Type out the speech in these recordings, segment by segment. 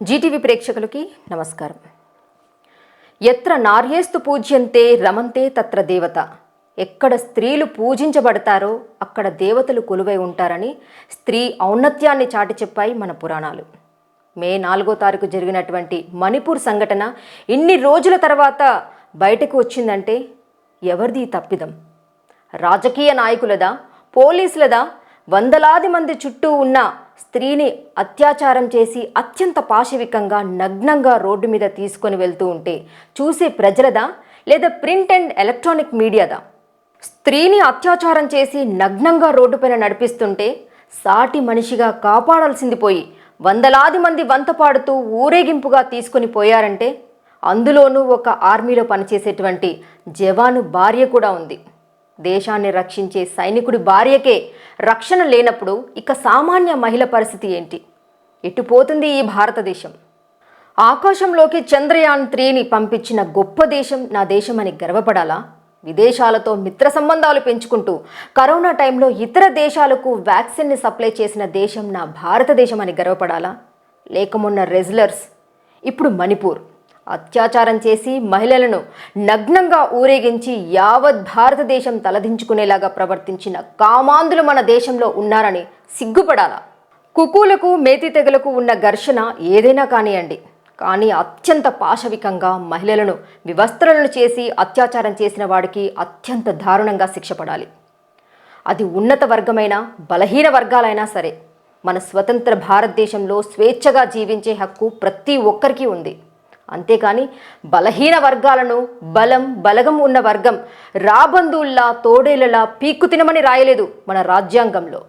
Zee TV ప్రేక్షకులకి నమస్కారం. ఎత్ర నార్యేస్తు పూజ్యంతే రమంతే తత్ర దేవత. ఎక్కడ స్త్రీలు పూజించబడతారో అక్కడ దేవతలు కొలువై ఉంటారని స్త్రీ ఔన్నత్యాన్ని చాటి చెప్పాయి మన పురాణాలు. మే 4వ తారీఖు జరిగినటువంటి మణిపూర్ సంఘటన ఇన్ని రోజుల తర్వాత బయటకు వచ్చిందంటే ఎవరిది తప్పిదం? రాజకీయ నాయకులదా, పోలీసులదా? వందలాది మంది చుట్టూ ఉన్న స్త్రీని అత్యాచారం చేసి అత్యంత పాశవికంగా నగ్నంగా రోడ్డు మీద తీసుకొని వెళ్తూ ఉంటే చూసే ప్రజలదా, లేదా ప్రింట్ అండ్ ఎలక్ట్రానిక్ మీడియాదా? స్త్రీని అత్యాచారం చేసి నగ్నంగా రోడ్డుపైన నడిపిస్తుంటే సాటి మనిషిగా కాపాడాల్సింది పోయి వందలాది మంది వంత పాడుతూ ఊరేగింపుగా తీసుకొని పోయారంటే అందులోనూ ఒక ఆర్మీలో పనిచేసేటువంటి జవాను భార్య కూడా ఉంది. దేశాన్ని రక్షించే సైనికుడి భార్యకే రక్షణ లేనప్పుడు ఇక సామాన్య మహిళ పరిస్థితి ఏంటి? ఎటుపోతుంది ఈ భారతదేశం? ఆకాశంలోకి చంద్రయాన్ 3ని పంపించిన గొప్ప దేశం నా దేశం అని గర్వపడాలా? విదేశాలతో మిత్ర సంబంధాలు పెంచుకుంటూ కరోనా టైంలో ఇతర దేశాలకు వ్యాక్సిన్ని సప్లై చేసిన దేశం నా భారతదేశం అని గర్వపడాలా? లేక మొన్న రెజ్లర్స్, ఇప్పుడు మణిపూర్ అత్యాచారం చేసి మహిళలను నగ్నంగా ఊరేగించి యావత్ భారతదేశం తలదించుకునేలాగా ప్రవర్తించిన కామాంధులు మన దేశంలో ఉన్నారని సిగ్గుపడాలా? కుకులకు మేతి తెగలకు ఉన్న ఘర్షణ ఏదైనా కానివ్వండి, కానీ అత్యంత పాశవికంగా మహిళలను వివస్త్రలను చేసి అత్యాచారం చేసిన వాడికి అత్యంత దారుణంగా శిక్ష పడాలి. అది ఉన్నత వర్గమైన బలహీన వర్గాలైనా సరే. మన స్వతంత్ర భారతదేశంలో స్వేచ్ఛగా జీవించే హక్కు ప్రతి ఒక్కరికి ఉంది. అంతేకాని బలహీన వర్గాలను బలగం ఉన్న వర్గం రాబందుల్లా తోడేళ్లలా పీక్కు తినమని రాయలేదు మన రాజ్యాంగంలో.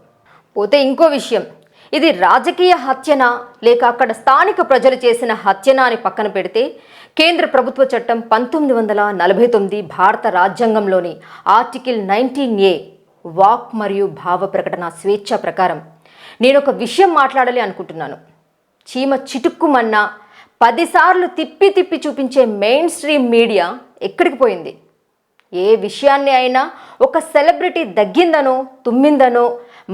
పోతే ఇంకో విషయం, ఇది రాజకీయ హత్యనా లేక అక్కడ స్థానిక ప్రజలు చేసిన హత్యనా అని పక్కన పెడితే కేంద్ర ప్రభుత్వ చట్టం 1949 భారత రాజ్యాంగంలోని ఆర్టికల్ 19A వాక్ మరియు భావ ప్రకటన స్వేచ్ఛ ప్రకారం నేను ఒక విషయం మాట్లాడాలి అనుకుంటున్నాను. చీమ చిటుక్కుమన్నా 10 సార్లు తిప్పి చూపించే మెయిన్ స్ట్రీమ్ మీడియా ఎక్కడికి పోయింది? ఏ విషయాన్ని అయినా ఒక సెలబ్రిటీ దగ్గిందనో తుమ్మిందనో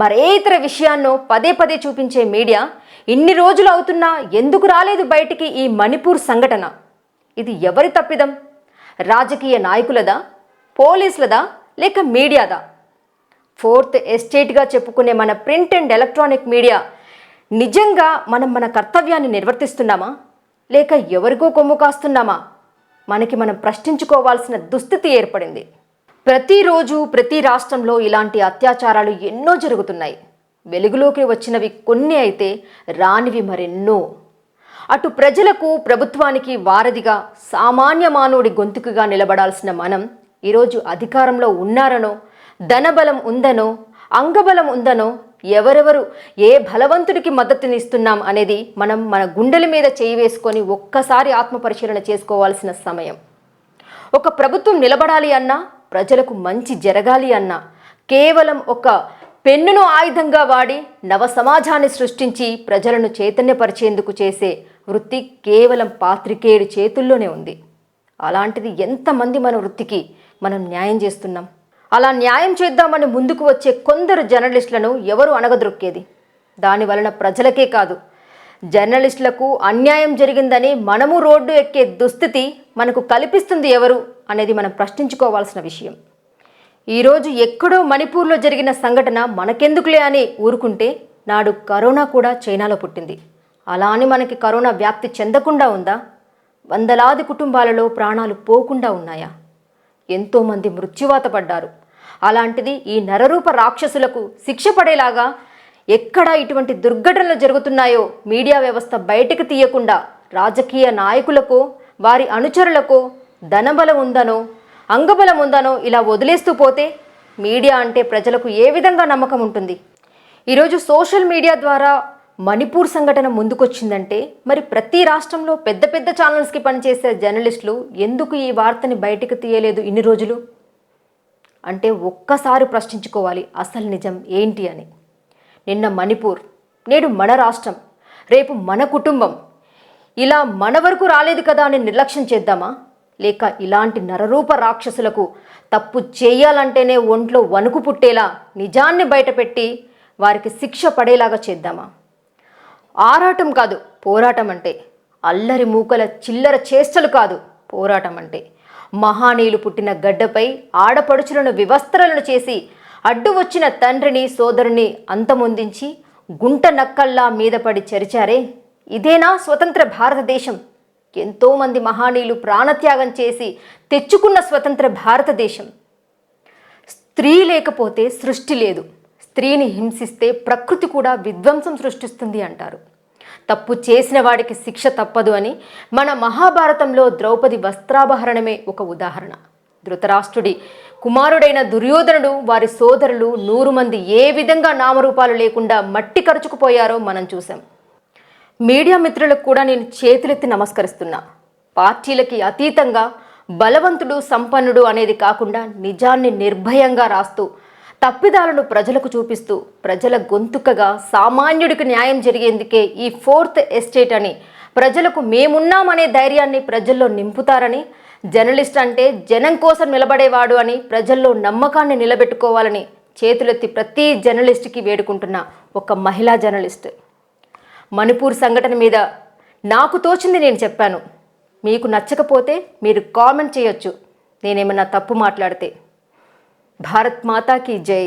మరే ఇతర విషయాన్నో పదే చూపించే మీడియా ఇన్ని రోజులు అవుతున్నా ఎందుకు రాలేదు బయటికి ఈ మణిపూర్ సంఘటన? ఇది ఎవరి తప్పిదం? రాజకీయ నాయకులదా, పోలీసులదా, లేక మీడియాదా? ఫోర్త్ ఎస్టేట్గా చెప్పుకునే మన ప్రింట్ అండ్ ఎలక్ట్రానిక్ మీడియా నిజంగా మన కర్తవ్యాన్ని నిర్వర్తిస్తున్నామా లేక ఎవరికో కొమ్ము కాస్తున్నామా? మనం ప్రశ్నించుకోవాల్సిన దుస్థితి ఏర్పడింది. ప్రతిరోజు ప్రతి రాష్ట్రంలో ఇలాంటి అత్యాచారాలు ఎన్నో జరుగుతున్నాయి. వెలుగులోకి వచ్చినవి కొన్ని అయితే రానివి మరెన్నో. అటు ప్రజలకు ప్రభుత్వానికి వారధిగా సామాన్య మానవుడి గొంతుకుగా నిలబడాల్సిన మనం ఈరోజు అధికారంలో ఉన్నారనో, ధనబలం ఉందనో, అంగబలం ఉందనో, ఎవరెవరు ఏ బలవంతుడికి మద్దతునిస్తున్నాం అనేది మన గుండెల మీద చేయి వేసుకొని ఒక్కసారి ఆత్మపరిశీలన చేసుకోవాల్సిన సమయం. ఒక ప్రభుత్వం నిలబడాలి అన్నా, ప్రజలకు మంచి జరగాలి అన్నా కేవలం ఒక పెన్నును ఆయుధంగా వాడి నవ సమాజాన్ని సృష్టించి ప్రజలను చైతన్యపరిచేందుకు చేసే వృత్తి కేవలం పాత్రికేయుడి చేతుల్లోనే ఉంది. అలాంటిది ఎంతమంది మన వృత్తికి మనం న్యాయం చేస్తున్నాం? అలా న్యాయం చేద్దామని ముందుకు వచ్చే కొందరు జర్నలిస్టులను ఎవరు అణగద్రొక్కేది? దానివలన ప్రజలకే కాదు, జర్నలిస్టులకు అన్యాయం జరిగిందని మనము రోడ్డు ఎక్కే దుస్థితి మనకు కల్పిస్తుంది ఎవరు అనేది మనం ప్రశ్నించుకోవాల్సిన విషయం. ఈరోజు ఎక్కడో మణిపూర్లో జరిగిన సంఘటన మనకెందుకులే అని ఊరుకుంటే నాడు కరోనా కూడా చైనాలో పుట్టింది. అలా అని మనకి కరోనా వ్యాప్తి చెందకుండా ఉందా? వందలాది కుటుంబాలలో ప్రాణాలు పోకుండా ఉన్నాయా? ఎంతోమంది మృత్యువాత పడ్డారు. అలాంటిది ఈ నరరూప రాక్షసులకు శిక్ష పడేలాగా ఎక్కడ ఇటువంటి దుర్ఘటనలు జరుగుతున్నాయో మీడియా వ్యవస్థ బయటకు తీయకుండా రాజకీయ నాయకులకు, వారి అనుచరులకు ధనబలం ఉందనో, అంగబలం ఉందనో ఇలా వదిలేస్తూ పోతే మీడియా అంటే ప్రజలకు ఏ విధంగా నమ్మకం ఉంటుంది? ఈరోజు సోషల్ మీడియా ద్వారా మణిపూర్ సంఘటన ముందుకొచ్చిందంటే మరి ప్రతి రాష్ట్రంలో పెద్ద ఛానల్స్కి పనిచేసే జర్నలిస్టులు ఎందుకు ఈ వార్తని బయటకు తీయలేదు ఇన్ని రోజులు? అంటే ఒక్కసారి ప్రశ్నించుకోవాలి అసలు నిజం ఏంటి అని. నిన్న మణిపూర్, నేడు మన రాష్ట్రం, రేపు మన కుటుంబం. ఇలా మన వరకు రాలేదు కదా అని నిర్లక్ష్యం చేద్దామా? లేక ఇలాంటి నరరూప రాక్షసులకు తప్పు చేయాలంటేనే ఒంట్లో వణుకు పుట్టేలా నిజాన్ని బయటపెట్టి వారికి శిక్ష పడేలాగా చేద్దామా? ఆరాటం కాదు, పోరాటం అంటే అల్లరి మూకల చిల్లర చేష్టలు కాదు. పోరాటం అంటే మహానీయులు పుట్టిన గడ్డపై ఆడపడుచులను వివస్త్రలను చేసి అడ్డు వచ్చిన తండ్రిని సోదరుని అంతమొందించి గుంట నక్కల్లా మీద పడి చరిచారే, ఇదేనా స్వతంత్ర భారతదేశం? ఎంతోమంది మహానీయులు ప్రాణత్యాగం చేసి తెచ్చుకున్న స్వతంత్ర భారతదేశం. స్త్రీ లేకపోతే సృష్టి లేదు. స్త్రీని హింసిస్తే ప్రకృతి కూడా విధ్వంసం సృష్టిస్తుంది అంటారు. తప్పు చేసిన వాడికి శిక్ష తప్పదు అని మన మహాభారతంలో ద్రౌపది వస్త్రాపహరణమే ఒక ఉదాహరణ. ధృతరాష్ట్రుడి కుమారుడైన దుర్యోధనుడు, వారి సోదరులు 100 మంది ఏ విధంగా నామరూపాలు లేకుండా మట్టి కరుచుకుపోయారో మనం చూసాం. మీడియా మిత్రులకు కూడా నేను చేతులెత్తి నమస్కరిస్తున్నా. పార్టీలకి అతీతంగా బలవంతుడు సంపన్నుడు అనేది కాకుండా నిజాన్ని నిర్భయంగా రాస్తూ తప్పిదాలను ప్రజలకు చూపిస్తూ ప్రజల గొంతుకగా సామాన్యుడికి న్యాయం జరిగేందుకే ఈ 4th ఎస్టేట్ అని ప్రజలకు మేమున్నామనే ధైర్యాన్ని ప్రజల్లో నింపుతారని, జర్నలిస్ట్ అంటే జనం కోసం నిలబడేవాడు అని ప్రజల్లో నమ్మకాన్ని నిలబెట్టుకోవాలని చేతులెత్తి ప్రతి జర్నలిస్ట్కి వేడుకుంటున్న ఒక మహిళా జర్నలిస్ట్. మణిపూర్ సంఘటన మీద నాకు తోచింది నేను చెప్పాను. మీకు నచ్చకపోతే మీరు కామెంట్ చేయొచ్చు నేనేమన్నా తప్పు మాట్లాడితే. భారత్ మాతాకి జై.